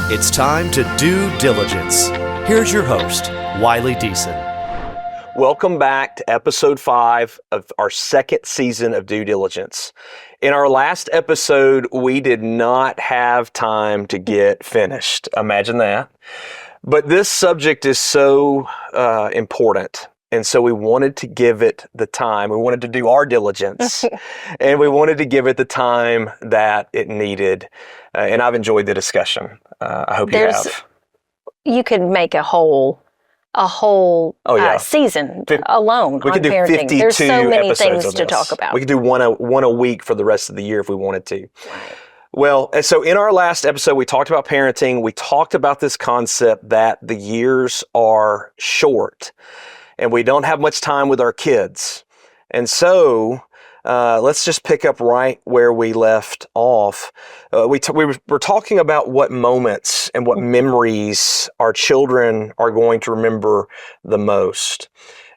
It's time to do diligence. Here's your host, Wiley Deason. Welcome back to episode 5 of our second season of Due Diligence. In our last episode, we did not have time to get finished. Imagine that. But this subject is so important. And so we wanted to give it the time. We wanted to do our diligence. And we wanted to give it the time that it needed. And I've enjoyed the discussion. I hope you have. You could make a whole season alone we on could do parenting. 52 There's so many things to this. talk about. We could do one a week for the rest of the year if we wanted to. Right. Well, so in our last episode, we talked about parenting. We talked about this concept that the years are short and we don't have much time with our kids. And so let's just pick up right where we left off. We were talking about what moments and what memories our children are going to remember the most.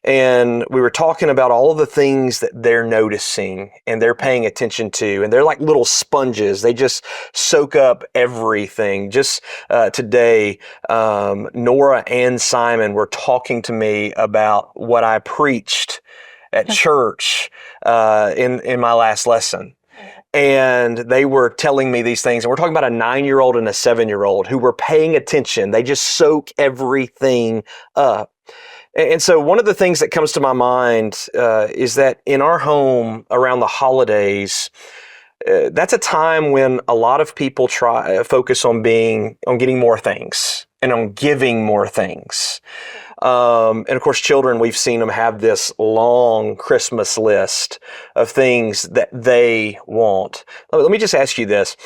And we were talking about all of the things that they're noticing and they're paying attention to. And they're like little sponges. They just soak up everything. Just today, Nora and Simon were talking to me about what I preached at church in my last lesson. And they were telling me these things. And we're talking about a 9-year-old and a 7-year-old who were paying attention. They just soak everything up. And so one of the things that comes to my mind is that in our home around the holidays, that's a time when a lot of people focus on getting more things and on giving more things. And of course, children, we've seen them have this long Christmas list of things that they want. Let me just ask you this.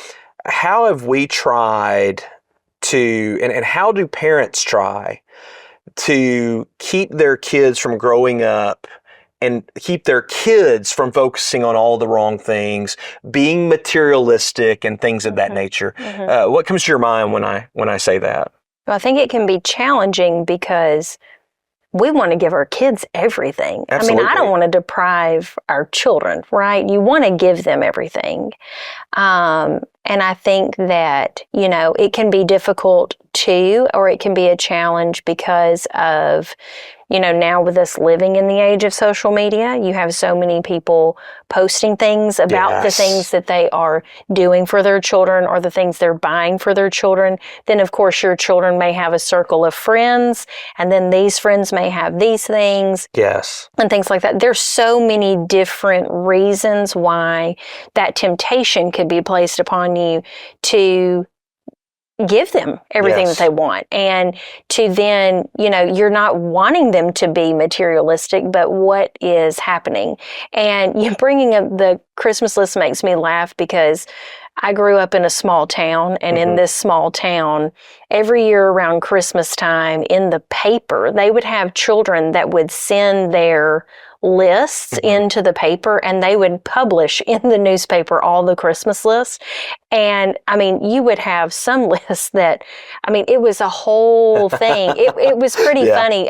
How have we tried to, and how do parents try to keep their kids from growing up and keep their kids from focusing on all the wrong things, being materialistic and things of that nature? What comes to your mind when I say that? Well, I think it can be challenging because we want to give our kids everything. Absolutely. I mean, I don't want to deprive our children, right? You want to give them everything. And I think that, it can be difficult too, or it can be a challenge because of, now with us living in the age of social media, you have so many people posting things about the things that they are doing for their children or the things they're buying for their children. Then, of course, your children may have a circle of friends, and then these friends may have these things. Yes. And things like that. There's so many different reasons why that temptation could be placed upon you to give them everything that they want. And to then, you're not wanting them to be materialistic, but what is happening? And you bringing up the Christmas list makes me laugh because I grew up in a small town, and in this small town, every year around Christmas time in the paper, they would have children that would send their lists into the paper, and they would publish in the newspaper all the Christmas lists. And I mean, you would have some lists that, it was a whole thing. It was pretty funny.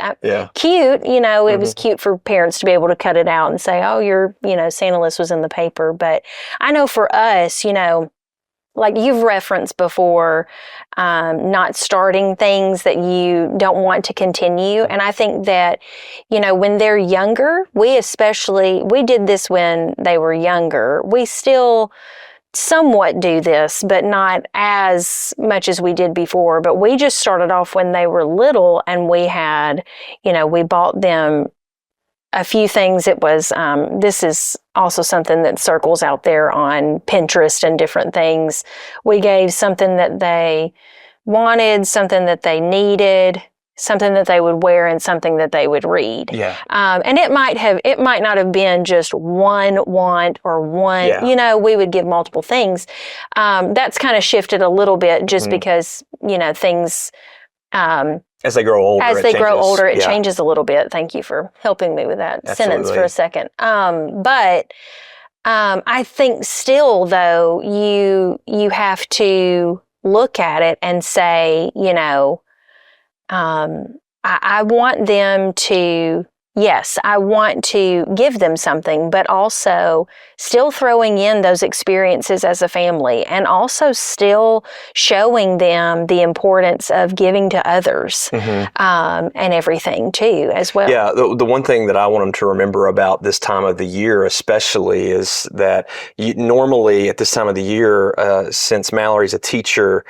Cute, it was cute for parents to be able to cut it out and say, oh, your, Santa list was in the paper. But I know for us, like you've referenced before, not starting things that you don't want to continue. And I think that, when they're younger, we did this when they were younger. We still somewhat do this, but not as much as we did before. But we just started off when they were little, and we had, we bought them a few things. It was, this is also something that circles out there on Pinterest and different things. We gave something that they wanted, something that they needed, something that they would wear, and something that they would read. Yeah. And it might not have been just one want or one, we would give multiple things. That's kind of shifted a little bit just because, things, as they grow older, it changes a little bit. Thank you for helping me with that sentence for a second. But I think still, though, you have to look at it and say, I want them to yes, I want to give them something, but also still throwing in those experiences as a family, and also still showing them the importance of giving to others, and everything too, as well. Yeah, the one thing that I want them to remember about this time of the year especially is that normally at this time of the year, since Mallory's a teacher,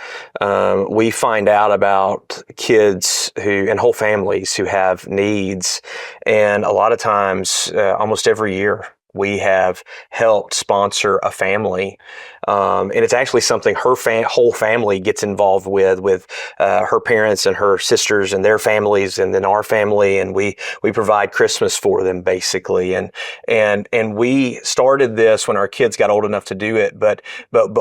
we find out about kids and whole families who have needs. And a lot of times, almost every year, we have helped sponsor a family. And it's actually something her whole family gets involved with her parents and her sisters and their families, and then our family. And we provide Christmas for them, basically. And we started this when our kids got old enough to do it, but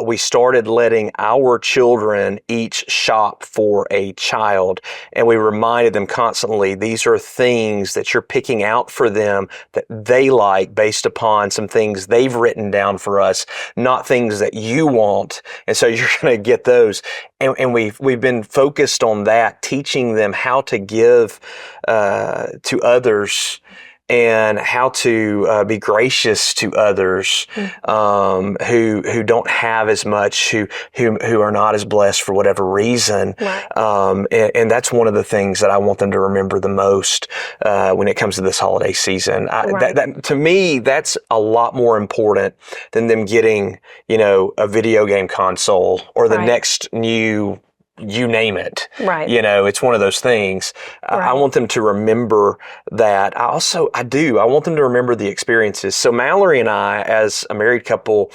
we started letting our children each shop for a child. And we reminded them constantly, these are things that you're picking out for them that they like based upon some things they've written down for us, not things that you want. And so you're going to get those. And we've been focused on that, teaching them how to give to others, and how to be gracious to others who don't have as much, who are not as blessed for whatever reason. Right. And that's one of the things that I want them to remember the most when it comes to this holiday season. That to me, that's a lot more important than them getting, a video game console or the next new, you name it. Right. It's one of those things. Right. I want them to remember that. I want them to remember the experiences. So Mallory and I, as a married couple,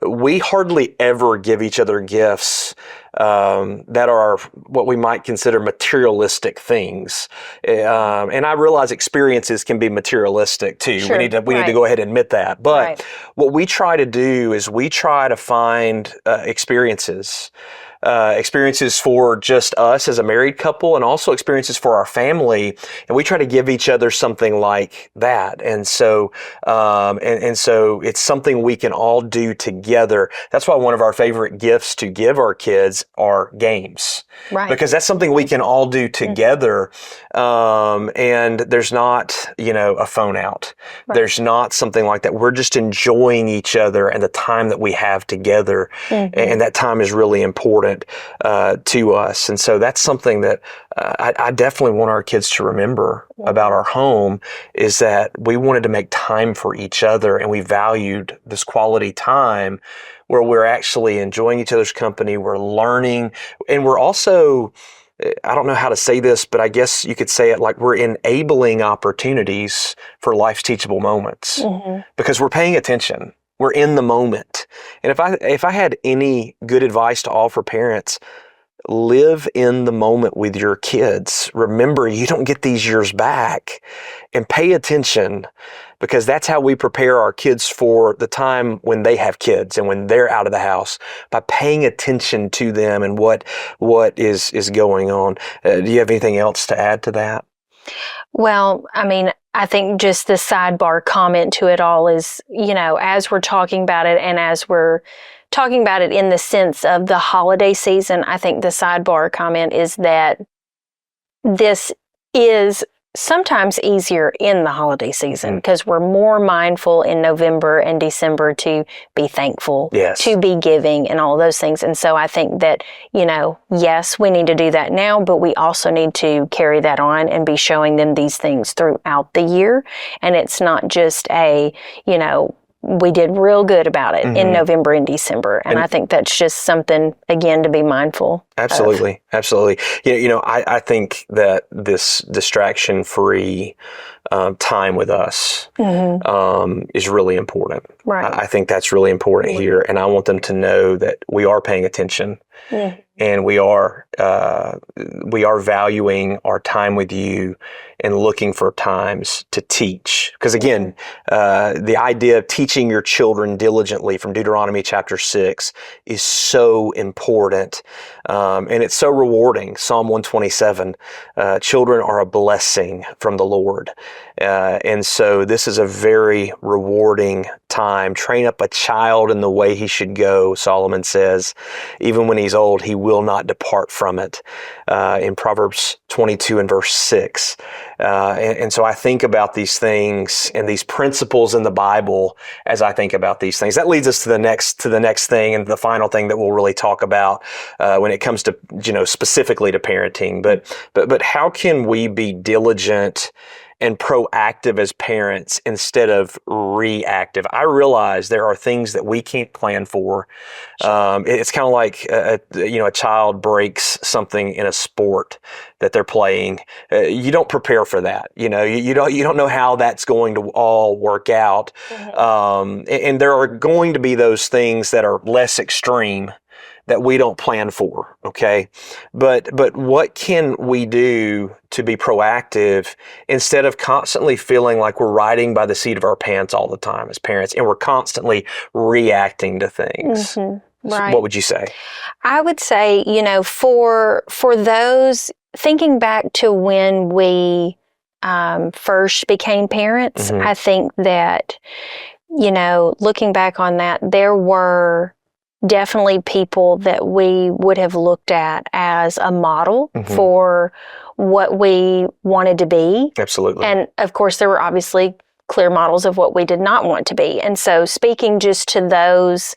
we hardly ever give each other gifts that are what we might consider materialistic things. And I realize experiences can be materialistic too. Sure. We need to go ahead and admit that. But what we try to do is we try to find experiences for just us as a married couple, and also experiences for our family. And we try to give each other something like that. And so, so it's something we can all do together. That's why one of our favorite gifts to give our kids are games. Right. Because that's something we can all do together. And there's not, a phone out. Right. There's not something like that. We're just enjoying each other and the time that we have together. And that time is really important to us. And so that's something that I definitely want our kids to remember about our home, is that we wanted to make time for each other, and we valued this quality time where we're actually enjoying each other's company, we're learning, and we're also, I don't know how to say this, but I guess you could say it like we're enabling opportunities for life's teachable moments, because we're paying attention. We're in the moment. And if I had any good advice to offer parents, live in the moment with your kids. Remember, you don't get these years back, and pay attention, because that's how we prepare our kids for the time when they have kids and when they're out of the house, by paying attention to them and what is going on. Do you have anything else to add to that? Well, I think just the sidebar comment to it all is, as we're talking about it, and as we're talking about it in the sense of the holiday season, I think the sidebar comment is that this is sometimes easier in the holiday season, because we're more mindful in November and December to be thankful, to be giving, and all those things. And so I think that, yes, we need to do that now, but we also need to carry that on and be showing them these things throughout the year. And it's not just we did real good about it in November and December. And I think that's just something, again, to be mindful Absolutely. of. Absolutely. I think that this distraction-free time with us is really important. Right. I think that's really important here. And I want them to know that we are paying attention. And we are valuing our time with you and looking for times to teach. Because again, the idea of teaching your children diligently from Deuteronomy chapter 6 is so important. And it's so rewarding. Psalm 127, children are a blessing from the Lord. And so this is a very rewarding time. Train up a child in the way he should go, Solomon says. Even when he's old, he will not depart from it. In Proverbs 22 and verse 6. And so I think about these things and these principles in the Bible as I think about these things. That leads us to the next thing and the final thing that we'll really talk about when it comes to, specifically to parenting. But how can we be diligent and proactive as parents instead of reactive? I realize there are things that we can't plan for. It's kind of like a child breaks something in a sport that they're playing. You don't prepare for that. You don't know how that's going to all work out. And there are going to be those things that are less extreme that we don't plan for, okay? But what can we do to be proactive instead of constantly feeling like we're riding by the seat of our pants all the time as parents and we're constantly reacting to things? Right. So what would you say? I would say, for those, thinking back to when we first became parents, I think that, looking back on that, there were definitely people that we would have looked at as a model for what we wanted to be. Absolutely. And of course, there were obviously clear models of what we did not want to be. And so speaking just to those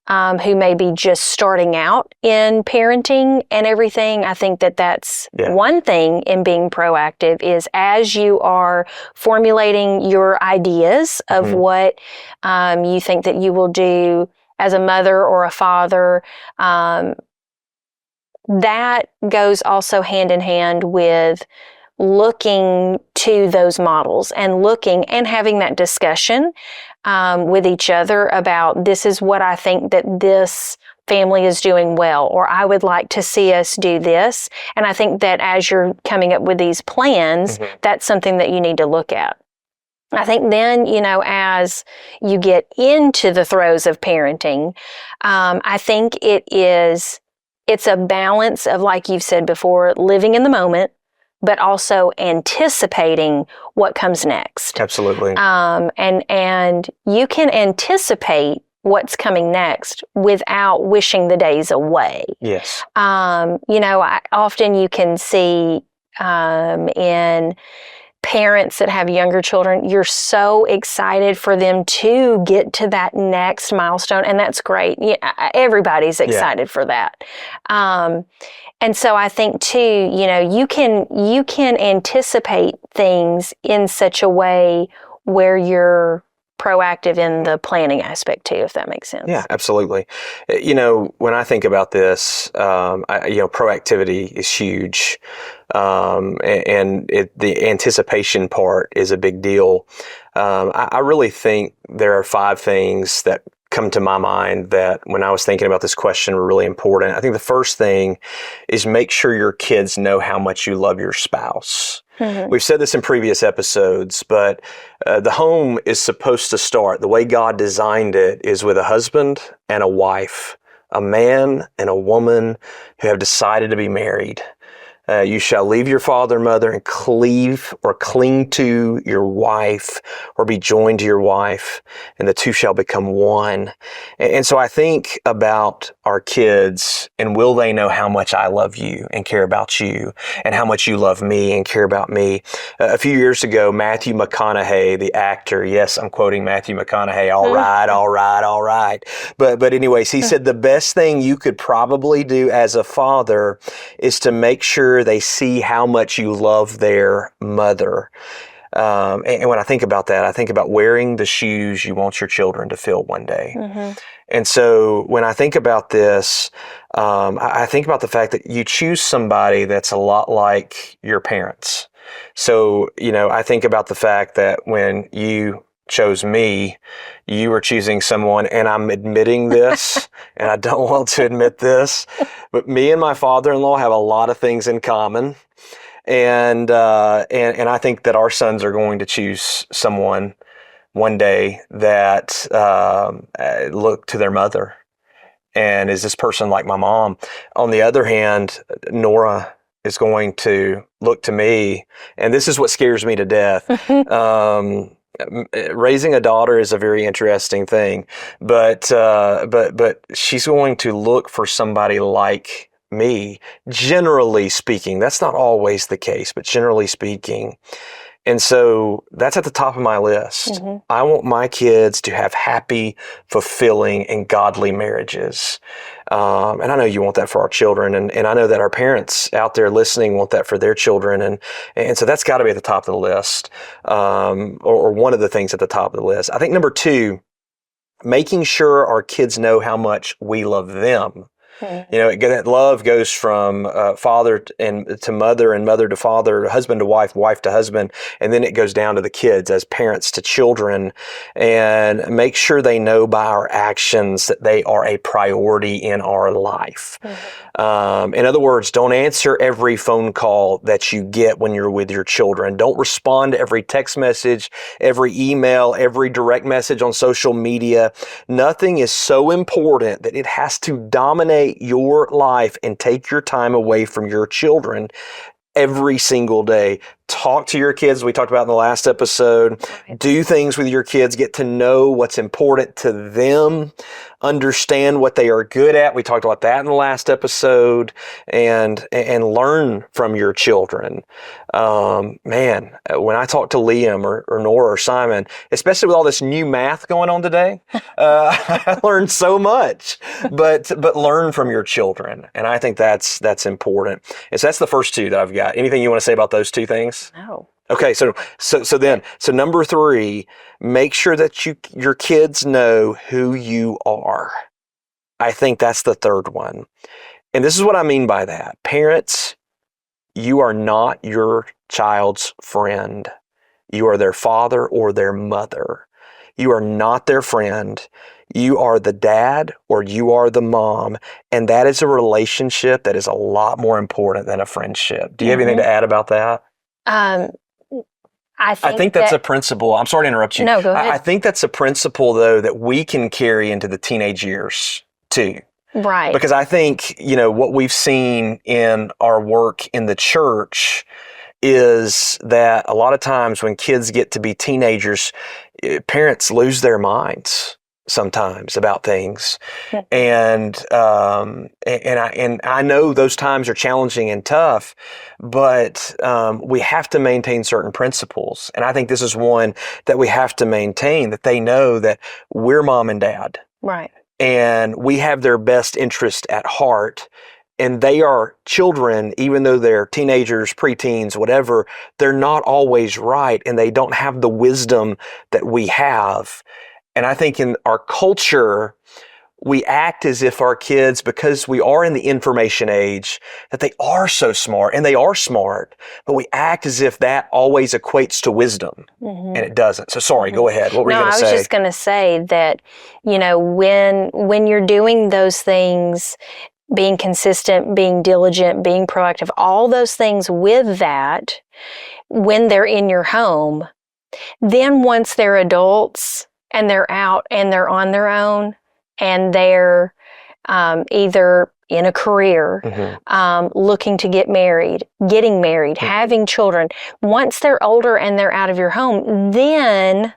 who may be just starting out in parenting and everything, I think that that's one thing in being proactive is as you are formulating your ideas of what you think that you will do as a mother or a father, that goes also hand in hand with looking to those models and looking and having that discussion with each other about this is what I think that this family is doing well, or I would like to see us do this. And I think that as you're coming up with these plans, that's something that you need to look at. I think then, as you get into the throes of parenting, I think it's a balance of, like you've said before, living in the moment, but also anticipating what comes next. Absolutely. And you can anticipate what's coming next without wishing the days away. Yes. Often you can see in parents that have younger children, you're so excited for them to get to that next milestone, and that's great. Everybody's excited for that. And so I think too, you can anticipate things in such a way where you're proactive in the planning aspect too, if that makes sense. Yeah, absolutely. When I think about this, proactivity is huge. And the anticipation part is a big deal. I really think there are 5 things that come to my mind that when I was thinking about this question were really important. I think the first thing is make sure your kids know how much you love your spouse. We've said this in previous episodes, but the home is supposed to start, the way God designed it is with a husband and a wife, a man and a woman who have decided to be married. You shall leave your father and mother and cleave or cling to your wife or be joined to your wife, and the two shall become one. And so I think about our kids, and will they know how much I love you and care about you, and how much you love me and care about me? A few years ago, Matthew McConaughey, the actor, yes, I'm quoting Matthew McConaughey, all right. But anyways, he said the best thing you could probably do as a father is to make sure they see how much you love their mother. And when I think about that, I think about wearing the shoes you want your children to fill one day. And so when I think about this, I think about the fact that you choose somebody that's a lot like your parents. So, I think about the fact that when you chose me, you were choosing someone, and I'm admitting this, and I don't want to admit this, but me and my father-in-law have a lot of things in common. And I think that our sons are going to choose someone one day that look to their mother. And is this person like my mom? On the other hand, Nora is going to look to me, and this is what scares me to death. Raising a daughter is a very interesting thing, but she's going to look for somebody like me, generally speaking. That's not always the case, but generally speaking. And so that's at the top of my list. Mm-hmm. I want my kids to have happy, fulfilling, and godly marriages. And I know you want that for our children. And I know that our parents out there listening want that for their children. And so that's got to be at the top of the list, or one of the things at the top of the list. I think number 2, making sure our kids know how much we love them. Mm-hmm. You know, that love goes from father to mother, and mother to father, husband to wife, wife to husband, and then it goes down to the kids as parents to children. And make sure they know by our actions that they are a priority in our life. Mm-hmm. In other words, don't answer every phone call that you get when you're with your children. Don't respond to every text message, every email, every direct message on social media. Nothing is so important that it has to dominate your life and take your time away from your children every single day. Talk to your kids. We talked about in the last episode. Right. Do things with your kids. Get to know what's important to them. Understand what they are good at. We talked about that in the last episode. And learn from your children. Man, when I talk to Liam or Nora or Simon, especially with all this new math going on today, I learned so much. But learn from your children. And I think that's important. And so that's the first 2 that I've got. Anything you want to say about those 2 things? No. Okay, so number 3, make sure that your kids know who you are. I think that's the third one. And this is what I mean by that. Parents, you are not your child's friend. You are their father or their mother. You are not their friend. You are the dad or you are the mom. And that is a relationship that is a lot more important than a friendship. Do you have anything to add about that? I think that's a principle. I'm sorry to interrupt you. No, go ahead. I think that's a principle, though, that we can carry into the teenage years, too. Right. Because I think, what we've seen in our work in the church is that a lot of times when kids get to be teenagers, parents lose their minds sometimes about things. And I know those times are challenging and tough, but we have to maintain certain principles. And I think this is one that we have to maintain, that they know that we're mom and dad. Right. And we have their best interest at heart. And they are children, even though they're teenagers, preteens, whatever, they're not always right. And they don't have the wisdom that we have. And I think in our culture, we act as if our kids, because we are in the information age, that they are so smart, and they are smart, but we act as if that always equates to wisdom, and it doesn't. So sorry, go ahead. What were you going to say? I was just going to say that, when you're doing those things, being consistent, being diligent, being proactive, all those things with that, when they're in your home, then once they're adults and they're out and they're on their own and they're either in a career, looking to get married, getting married, having children, once they're older and they're out of your home, then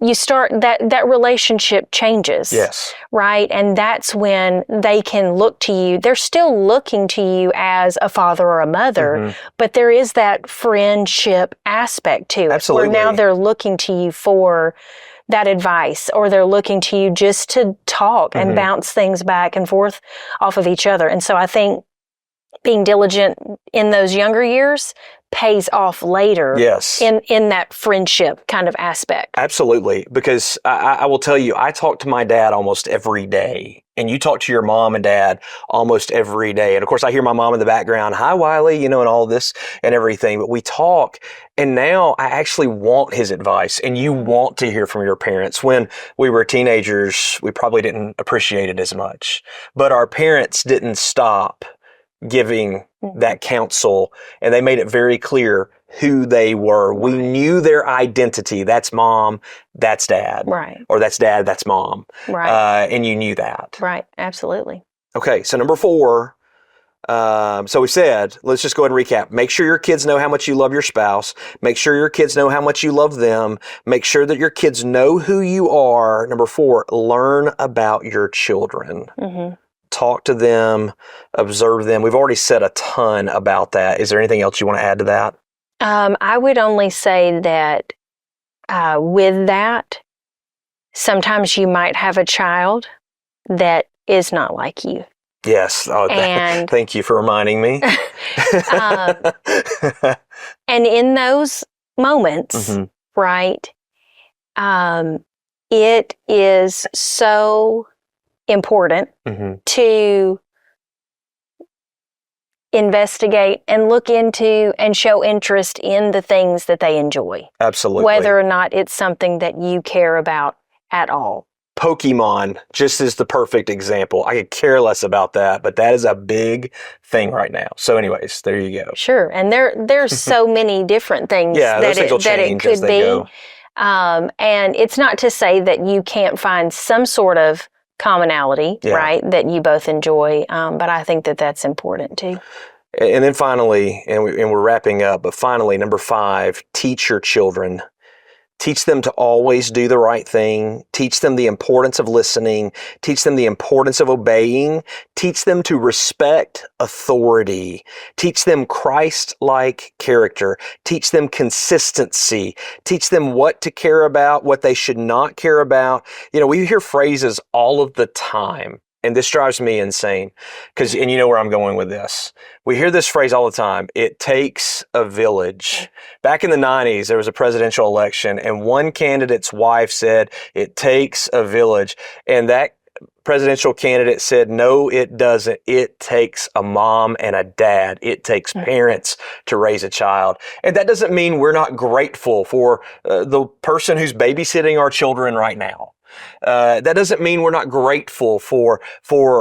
you start that relationship changes. Yes. Right? And that's when they can look to you. They're still looking to you as a father or a mother, but there is that friendship aspect to it. Absolutely. Where now they're looking to you for that advice, or they're looking to you just to talk and bounce things back and forth off of each other. And so I think being diligent in those younger years pays off later. Yes. In that friendship kind of aspect. Absolutely. Because I will tell you, I talk to my dad almost every day. And you talk to your mom and dad almost every day. And of course, I hear my mom in the background, hi, Wiley, and all this and everything. But we talk. And now I actually want his advice. And you want to hear from your parents. When we were teenagers, we probably didn't appreciate it as much. But our parents didn't stop giving that counsel, and they made it very clear who they were. We knew their identity. That's mom, that's dad. Right. Or that's dad, that's mom. Right. And you knew that. Right. Absolutely. Okay, so number 4, So we said, let's just go ahead and recap. Make sure your kids know how much you love your spouse. Make sure your kids know how much you love them. Make sure that your kids know who you are. Number 4, learn about your children. Mm-hmm. Talk to them, observe them. We've already said a ton about that. Is there anything else you want to add to that? I would only say that with that, sometimes you might have a child that is not like you. Yes. Oh, And thank you for reminding me. And in those moments, Mm-hmm. right, it is so important Mm-hmm. to investigate and look into and show interest in the things that they enjoy, Absolutely. whether or not it's something that you care about at all. Pokemon just is the perfect example. I could care less about that, but that is a big thing right now. So anyways, there you go. Sure. And there's so many different things Yeah, those things will that it change as could they be. go. And it's not to say that you can't find some sort of commonality, Yeah. right, that you both enjoy. But I think that that's important too. And then finally, and we're wrapping up, but finally, number 5, teach your children. Teach them to always do the right thing. Teach them the importance of listening. Teach them the importance of obeying. Teach them to respect authority. Teach them Christ-like character. Teach them consistency. Teach them what to care about, what they should not care about. You know, we hear phrases all of the time. And this drives me insane and you know where I'm going with this. We hear this phrase all the time. It takes a village. Back in the 90s, there was a presidential election and one candidate's wife said, it takes a village. And that presidential candidate said, no, it doesn't. It takes a mom and a dad. It takes parents to raise a child. And that doesn't mean we're not grateful for the person who's babysitting our children right now. That doesn't mean we're not grateful for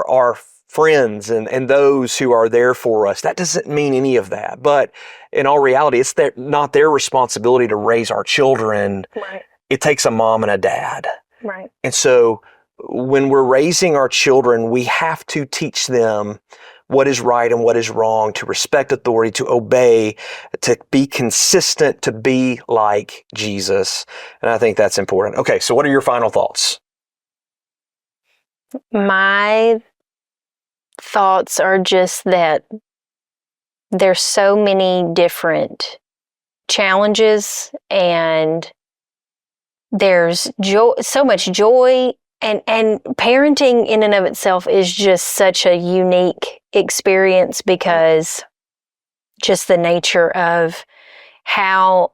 our friends and those who are there for us. That doesn't mean any of that. But in all reality, it's not their responsibility to raise our children. Right. It takes a mom and a dad. Right. And so when we're raising our children, we have to teach them what is right and what is wrong, to respect authority, to obey, to be consistent, to be like Jesus. And I think that's important. Okay, so what are your final thoughts? My thoughts are just that there's so many different challenges and there's so much joy. And parenting in and of itself is just such a unique experience because just the nature of how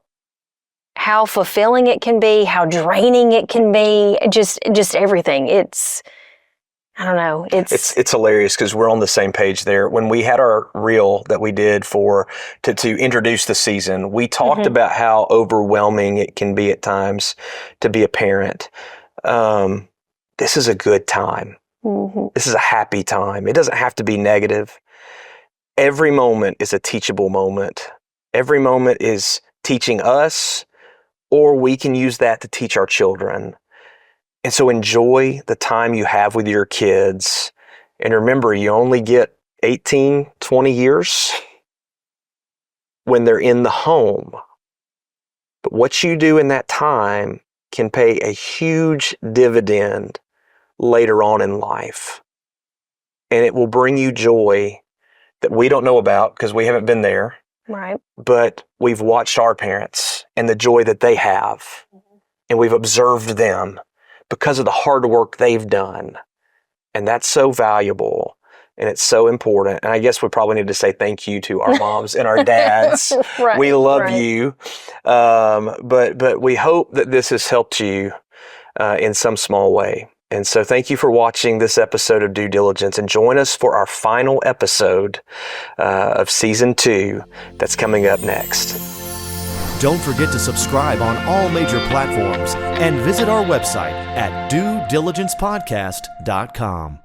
fulfilling it can be, how draining it can be, just everything. I don't know. It's hilarious because we're on the same page there. When we had our reel that we did to introduce the season, we talked about how overwhelming it can be at times to be a parent. This is a good time. Mm-hmm. This is a happy time. It doesn't have to be negative. Every moment is a teachable moment. Every moment is teaching us, or we can use that to teach our children. And so enjoy the time you have with your kids. And remember, you only get 18, 20 years when they're in the home. But what you do in that time can pay a huge dividend later on in life. And it will bring you joy that we don't know about because we haven't been there. right. But we've watched our parents and the joy that they have. And we've observed them because of the hard work they've done. And that's so valuable. And it's so important. And I guess we probably need to say thank you to our moms and our dads. Right, We love right. you. But we hope that this has helped you in some small way. And so thank you for watching this episode of Due Diligence, and join us for our final episode of Season 2 that's coming up next. Don't forget to subscribe on all major platforms and visit our website at dudiligencepodcast.com.